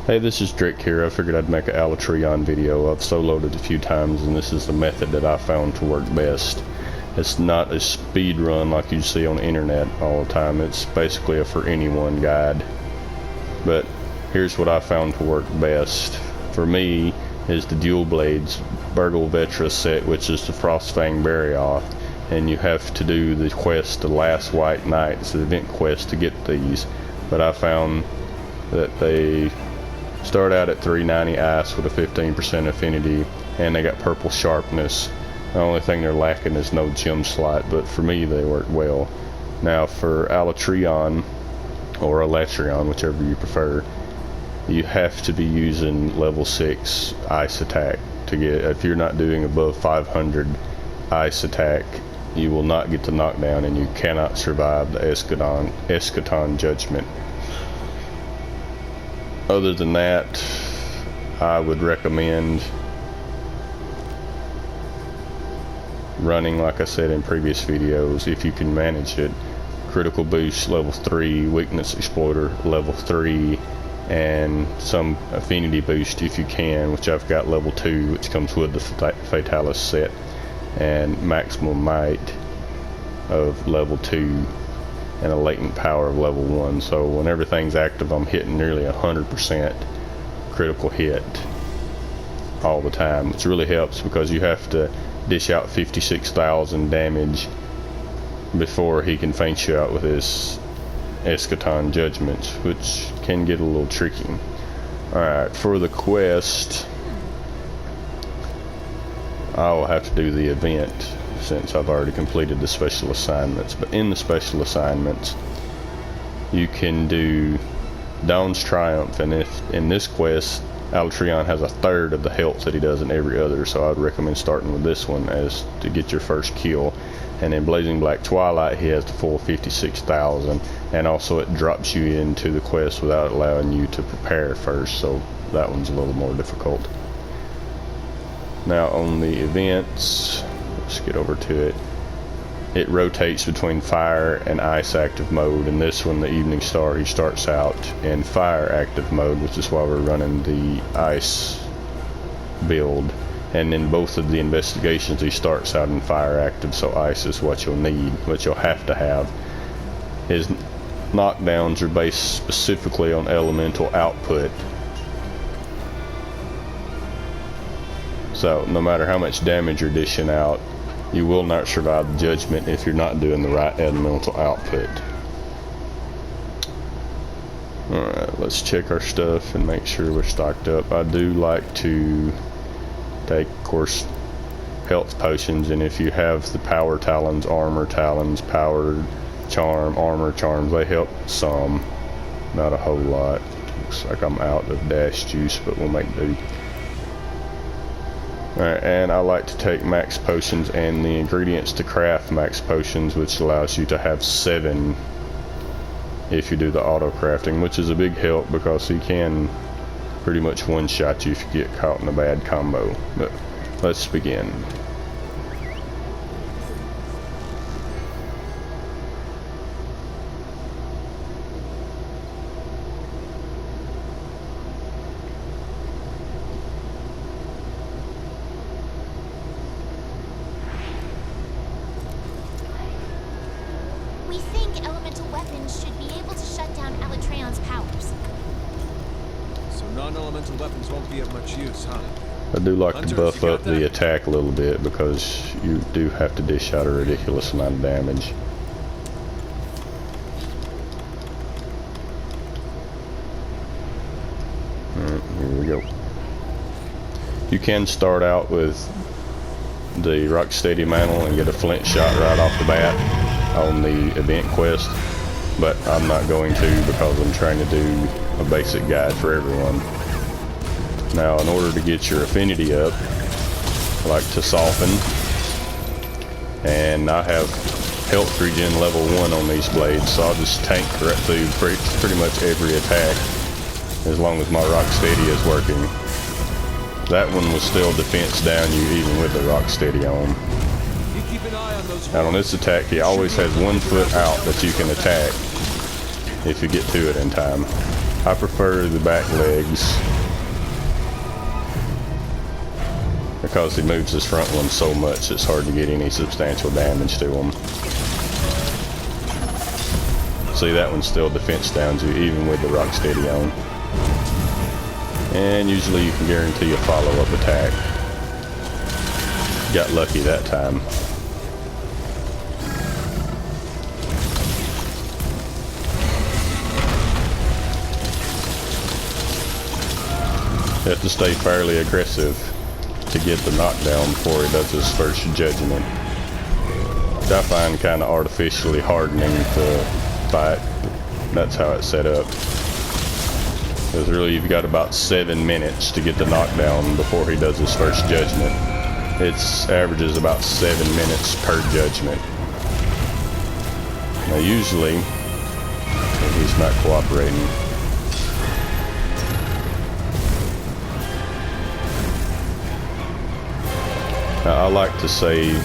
Hey, this is Drake here. I figured I'd make an Alatreon video. I've soloed it a few times, and this is the method that I found to work best. It's not a speed run like you see on the internet all the time. It's basically a for anyone guide. But here's what I found to work best. For me, is the Dual Blades Burgle Vetra set, which is the Frostfang Barrioth. And you have to do the quest, the Last White Knight. It's the event quest to get these. But I found that they start out at 390 ice with a 15% affinity, and they got purple sharpness. The only thing they're lacking is no gem slot, but for me they work well. Now for Alatreon, or Alatreon, whichever you prefer, you have to be using level 6 ice attack to get. If you're not doing above 500 ice attack, you will not get the knockdown, and you cannot survive the Eschaton Judgment. Other than that, I would recommend running, like I said in previous videos, if you can manage it, critical boost level 3, weakness exploiter level 3, and some affinity boost if you can, which I've got level 2, which comes with the Fatalis set, and maximum might of level 2. And a latent power of level 1. So when everything's active, I'm hitting nearly 100% critical hit all the time, which really helps because you have to dish out 56,000 damage before he can feint you out with his Eschaton Judgments, which can get a little tricky. Alright, for the quest, I'll have to do the event since I've already completed the special assignments. But in the special assignments, you can do Dawn's Triumph, and if in this quest Alatreon has a third of the health that he does in every other, so I'd recommend starting with this one as to get your first kill. And in Blazing Black Twilight, he has the full 56,000, and also it drops you into the quest without allowing you to prepare first, so that one's a little more difficult. Now on the events, let's get over to it. It rotates between fire and ice active mode, and this one, the Evening Star, he starts out in fire active mode, which is why we're running the ice build. And in both of the investigations, he starts out in fire active, so ice is what you'll need, what you'll have to have. His knockdowns are based specifically on elemental output. So no matter how much damage you're dishing out, you will not survive the judgment if you're not doing the right elemental output. Alright, let's check our stuff and make sure we're stocked up. I do like to take, of course, health potions, and if you have the power talons, power charm, armor charms, they help some, not a whole lot. Looks like I'm out of dash juice, but we'll make do. Alright, and I like to take max potions and the ingredients to craft max potions, which allows you to have 7 if you do the auto crafting, which is a big help because he can pretty much one-shot you if you get caught in a bad combo. But let's begin. Should be able to shut down Alatreon's powers. So non-elemental weapons won't be of much use, huh? I do like Hunter, to buff up the attack a little bit because you do have to dish out a ridiculous amount of damage. Alright, here we go. You can start out with the Rocksteady Mantle and get a flint shot right off the bat on the event quest, but I'm not going to because I'm trying to do a basic guide for everyone. Now, in order to get your affinity up, I like to soften, and I have health regen level 1 on these blades, so I'll just tank right through pretty much every attack as long as my Rocksteady is working. That one will still defense down you even with the Rocksteady on. Now on this attack, he always has 1 foot out that you can attack if you get to it in time. I prefer the back legs because he moves his front one so much it's hard to get any substantial damage to him. See, that one still defense downs you even with the Rocksteady on. And usually you can guarantee a follow-up attack. Got lucky that time. You have to stay fairly aggressive to get the knockdown before he does his first judgment. Which I find kind of artificially hardening the fight. That's how it's set up. Because really you've got about 7 minutes to get the knockdown before he does his first judgment. It's averages about 7 minutes per judgment. Now usually, he's not cooperating. Now, I like to save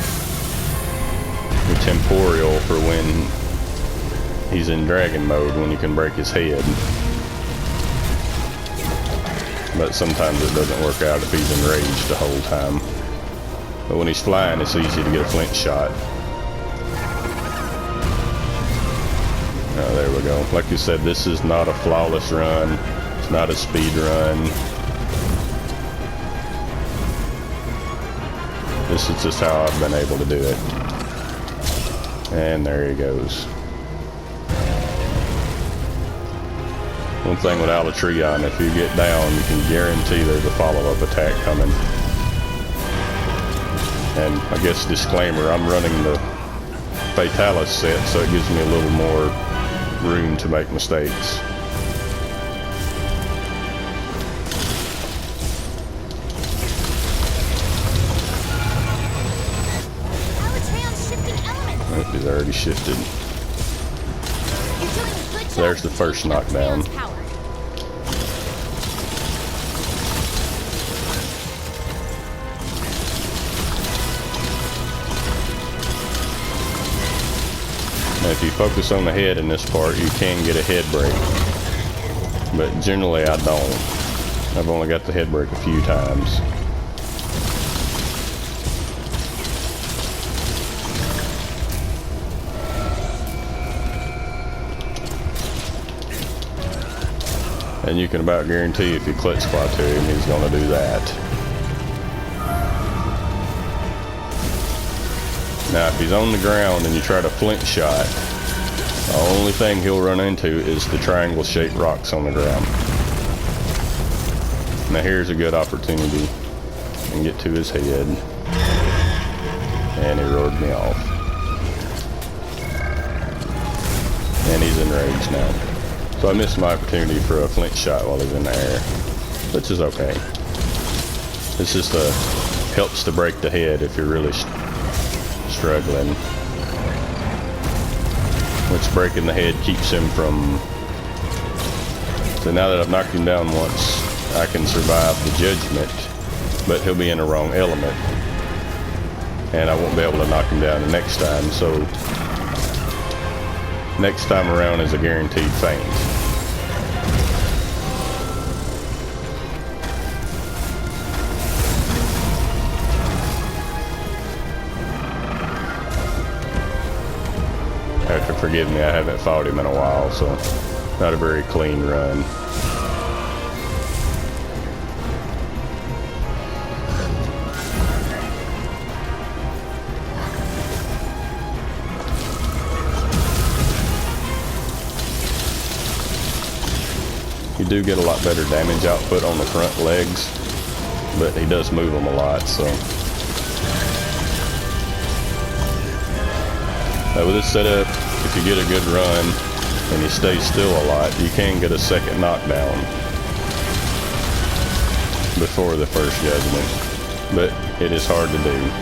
the temporal for when he's in dragon mode, when you can break his head. But sometimes it doesn't work out if he's enraged the whole time. But when he's flying, it's easy to get a flint shot. Oh, there we go. Like you said, this is not a flawless run. It's not a speed run. This is just how I've been able to do it. And there he goes. One thing with Alatreon, if you get down, you can guarantee there's a follow-up attack coming. And I guess disclaimer, I'm running the Fatalis set, so it gives me a little more room to make mistakes. Alatreon's shifting elements. Oh, he's already shifted. You're doing a good job. There's the first knockdown. Alatreon's power. Now, if you focus on the head in this part, you can get a head break. But generally I don't. I've only got the head break a few times. And you can about guarantee if you clutch squat to him, he's going to do that. Now, if he's on the ground and you try to flint shot, the only thing he'll run into is the triangle-shaped rocks on the ground. Now, here's a good opportunity and get to his head. And he roared me off. And he's enraged now. So I missed my opportunity for a flint shot while he's in the air, which is okay. This just helps to break the head if you're really struggling. Which breaking the head keeps him from... So now that I've knocked him down once, I can survive the judgment, but he'll be in the wrong element. And I won't be able to knock him down the next time, so... Next time around is a guaranteed feint. Have to forgive me, I haven't fought him in a while, so not a very clean run. You do get a lot better damage output on the front legs, but he does move them a lot, so. Now with this setup, if you get a good run and you stay still a lot, you can get a second knockdown before the first judgment, but it is hard to do.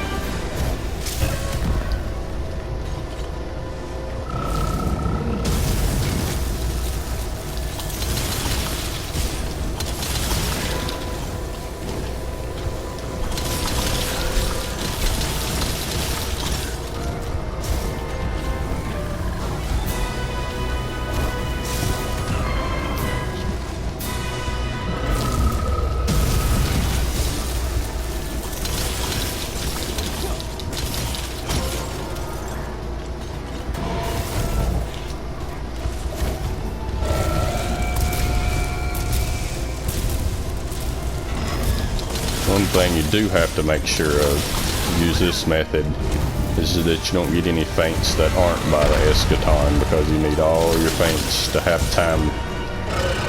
One thing you do have to make sure of, use this method, is that you don't get any feints that aren't by the eschaton, because you need all your feints to have time.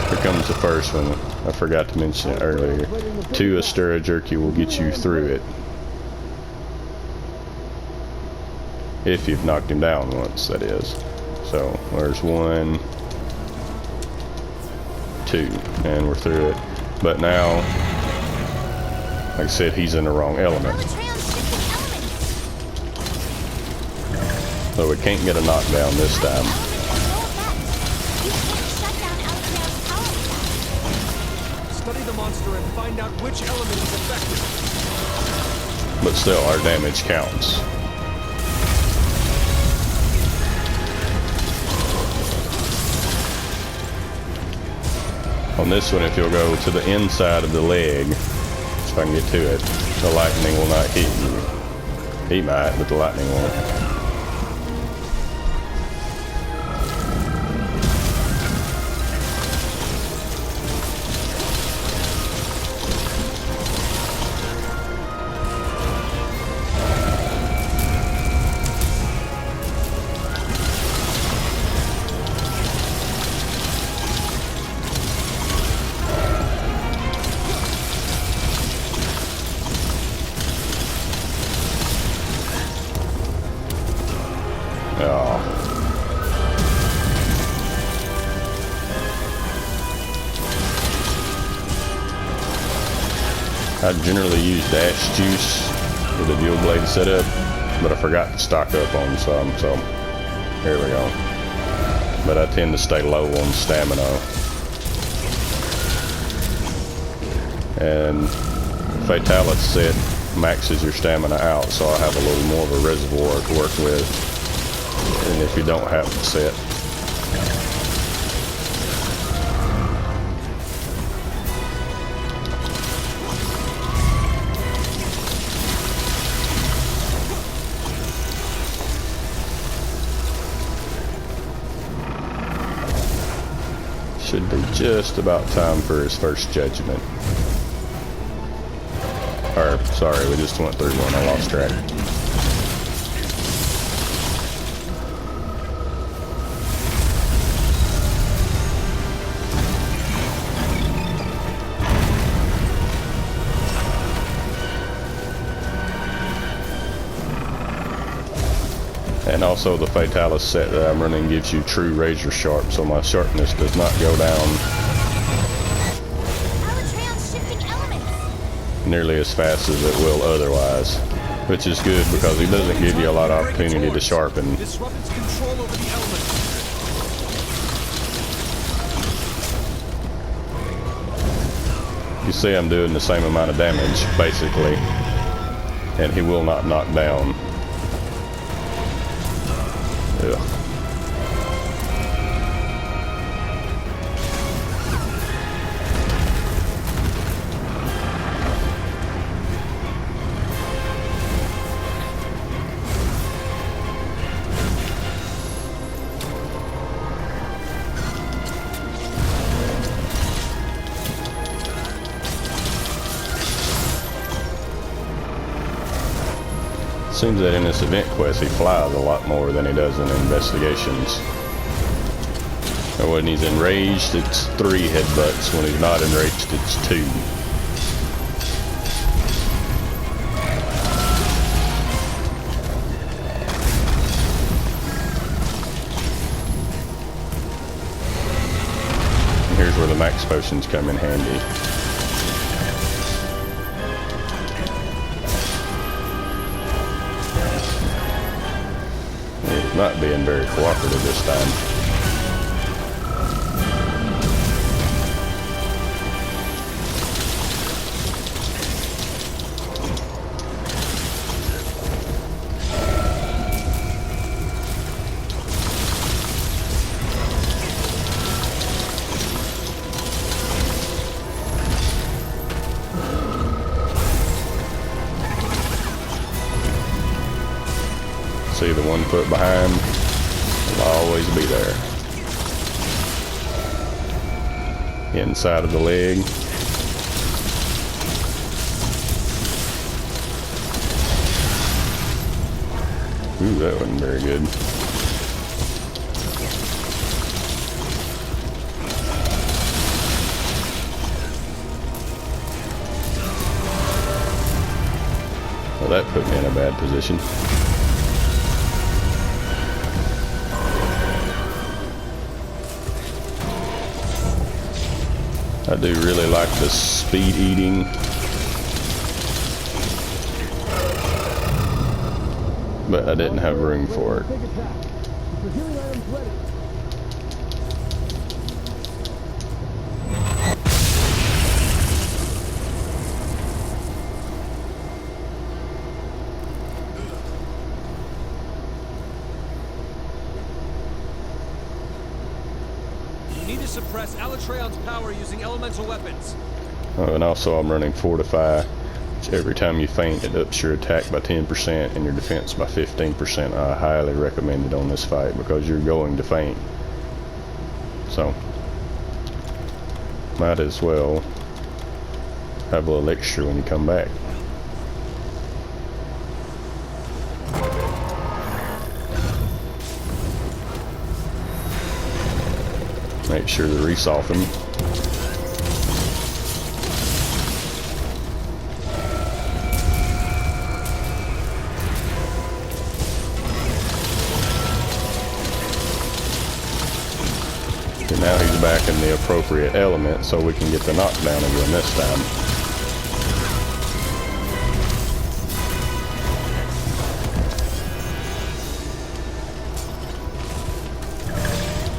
Here comes the first one. I forgot to mention it earlier. 2 Astera Jerky will get you through it. If you've knocked him down once, that is. So, there's 1, 2, and we're through it. But now, like I said, he's in the wrong element. Alatreon's shifting elements. So we can't get a knockdown this time. Elements have no effect. You can't shut down Alatreon's power with Study the monster and find out which element is affected. But still, our damage counts. On this one, if you'll go to the inside of the leg, if I can get to it, the lightning will not hit you. He might, but the lightning won't. Oh. I generally use dash juice with the dual blade setup, but I forgot to stock up on some, so here we go. But I tend to stay low on stamina. And Fatalis set maxes your stamina out, so I have a little more of a reservoir to work with. And if you don't have it set, should be just about time for his first judgment. Or, sorry, we just went through one, I lost track. And also the Fatalis set that I'm running gives you true razor sharp, so my sharpness does not go down Alatreon's shifting elements. nearly as fast as it will otherwise. Which is good because he doesn't give you a lot of opportunity to sharpen. Disrupt its control over the element. You see I'm doing the same amount of damage, basically. And he will not knock down. Ugh. Seems that in this event quest he flies a lot more than he does in investigations. And when he's enraged, it's 3 headbutts. When he's not enraged, it's 2. And here's where the max potions come in handy. Not being very cooperative this time. See the 1 foot behind? Will always be there. Inside of the leg. Ooh, that wasn't very good. Well, that put me in a bad position. I do really like the speed eating. But I didn't have room for it. You need to suppress Alatreon's power using elemental weapons. Oh, and also I'm running Fortify. Every time you faint, it ups your attack by 10% and your defense by 15%. I highly recommend it on this fight because you're going to faint. So, might as well have a little extra when you come back. Make sure to resoften. Now he's back in the appropriate element, so we can get the knockdown again this time.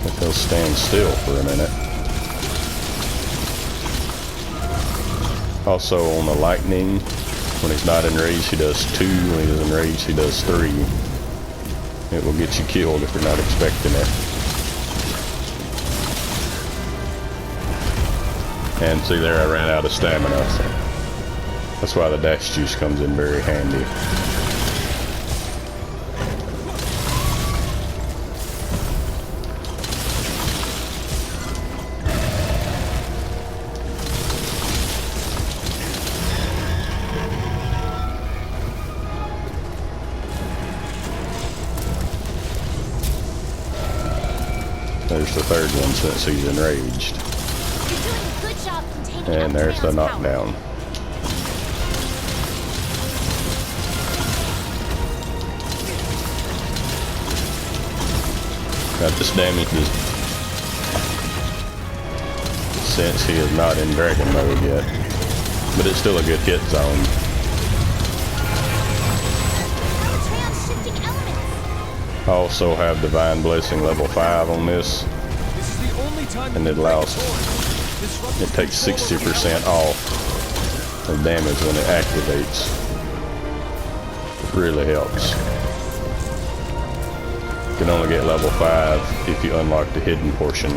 If he'll stand still for a minute. Also on the lightning, when he's not enraged he does 2, when he's enraged he does 3. It will get you killed if you're not expecting it. And see there, I ran out of stamina, so that's why the dash juice comes in very handy. There's the third one since he's enraged. And there's the knockdown. Got this damages since he is not in dragon mode yet. But it's still a good hit zone. I also have Divine Blessing level 5 on this. And it allows, it takes 60% off of damage when it activates. It really helps. You can only get level 5 if you unlock the hidden portion.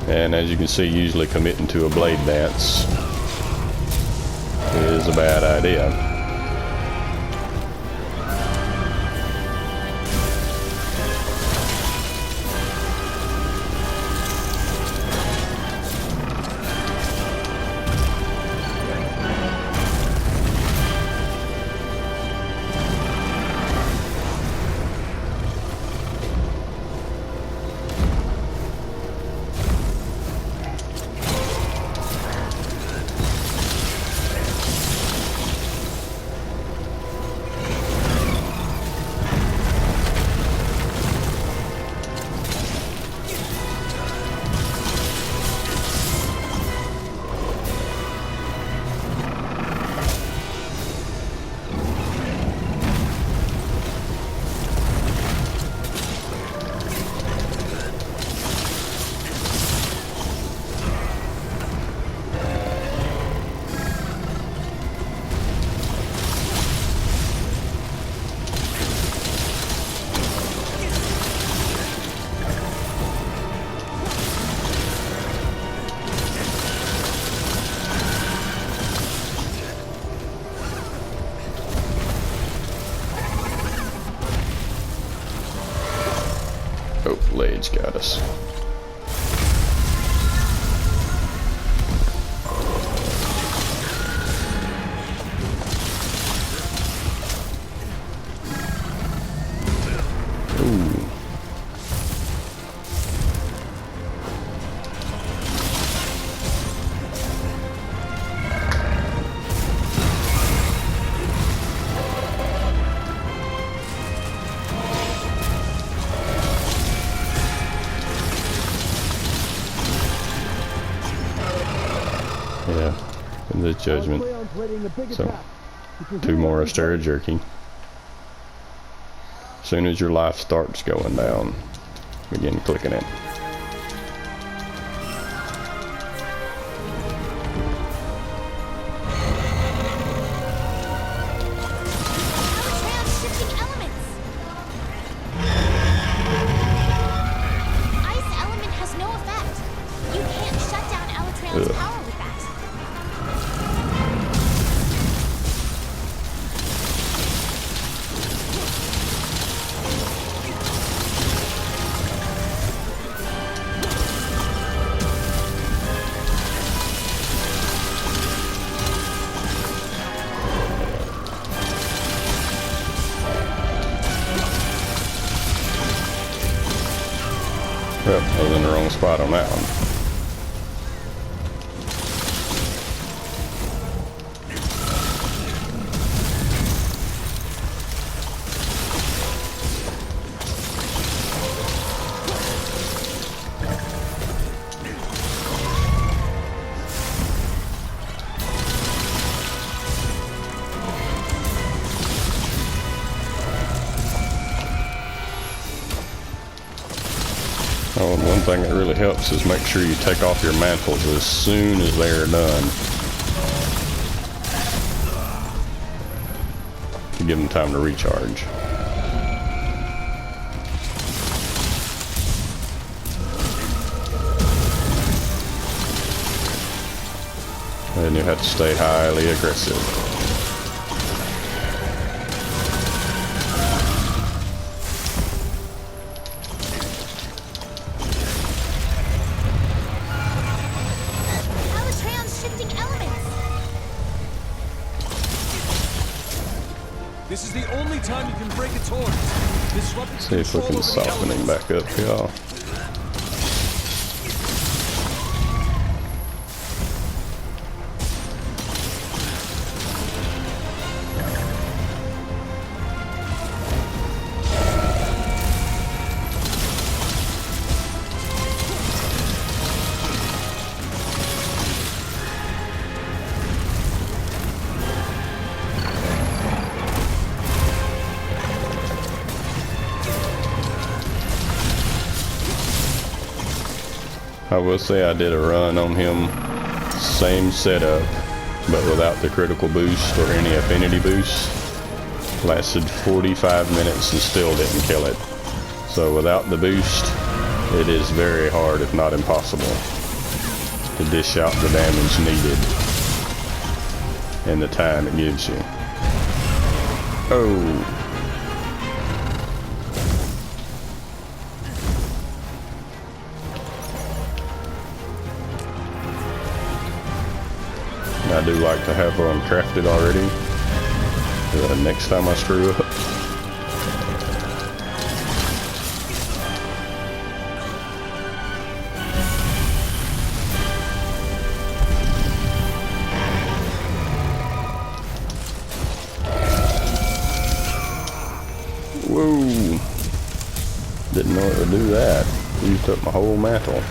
And as you can see, usually committing to a blade dance is a bad idea. Oh, Blades got us. Ooh. Yeah, in the judgment. So, 2 more Astera jerky. As soon as your life starts going down, begin clicking it. Alatreon's shifting elements. Ice element has no effect. You can't shut down Alatreon's Ugh. power with that. Well, I was in the wrong spot on that one. Oh, and one thing that really helps is make sure you take off your mantles as soon as they're done. To give them time to recharge. And you have to stay highly aggressive. Alatreon's shifting elements. This is the only time you can break its horns. Disrupt its See if we control can over the soften him elements. back up, y'all. I will say I did a run on him, same setup, but without the critical boost or any affinity boost. Lasted 45 minutes and still didn't kill it. So without the boost, it is very hard, if not impossible, to dish out the damage needed in the time it gives you. Oh. I do like to have one crafted already. Next time I screw up. Whoa! Didn't know it would do that. Used up my whole mantle.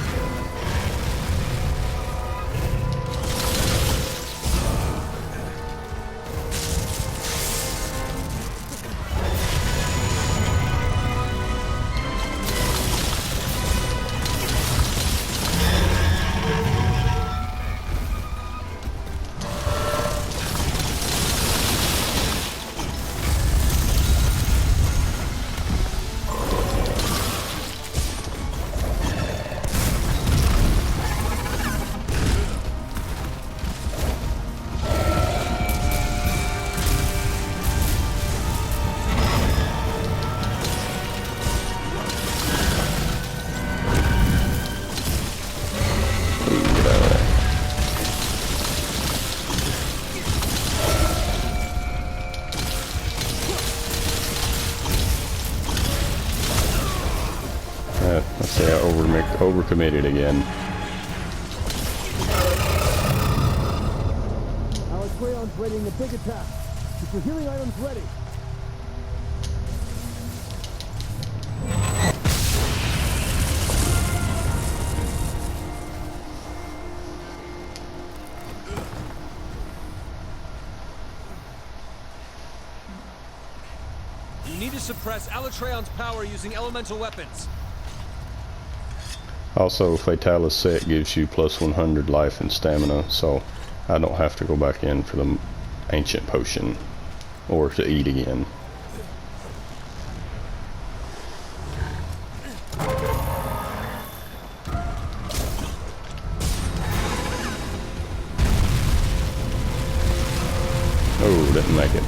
Let's say I overcommitted again. Alatreon's readying a big attack. Get your healing items ready. You need to suppress Alatreon's power using elemental weapons. Also, Fatalis set gives you plus 100 life and stamina, so I don't have to go back in for the ancient potion or to eat again. Oh, didn't make it.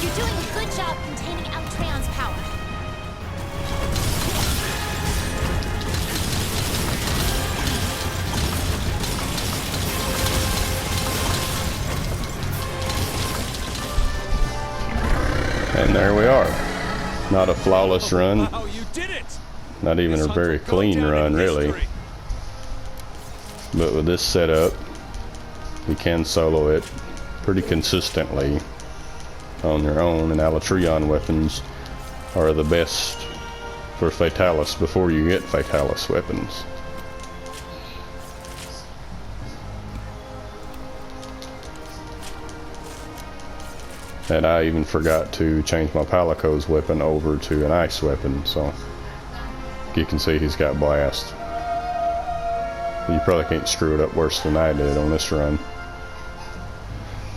You're doing a good job containing Alatreon's power. And there we are. Not a flawless run. Wow, you did it! Not even This a hunt very will go clean down in run, really. history. But with this setup, you can solo it pretty consistently on your own, and Alatreon weapons are the best for Fatalis before you get Fatalis weapons. And I even forgot to change my Palico's weapon over to an ice weapon, so you can see he's got blast. You probably can't screw it up worse than I did on this run.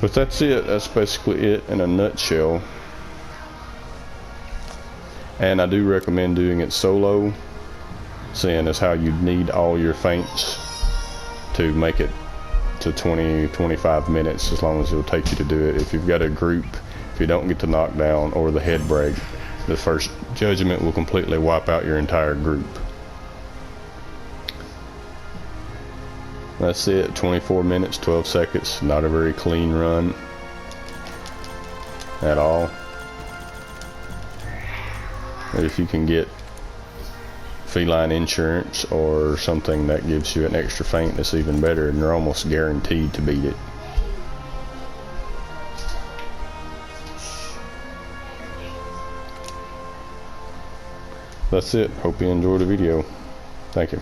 But that's it. That's basically it in a nutshell. And I do recommend doing it solo, seeing as how you'd need all your feints to make it to 20-25 minutes, as long as it'll take you to do it. If you've got a group, if you don't get the knockdown or the head break, the first judgment will completely wipe out your entire group. That's it. 24 minutes 12 seconds. Not a very clean run at all. But if you can get feline insurance or something that gives you an extra feint, that's even better, and you're almost guaranteed to beat it. That's it. Hope you enjoyed the video. Thank you.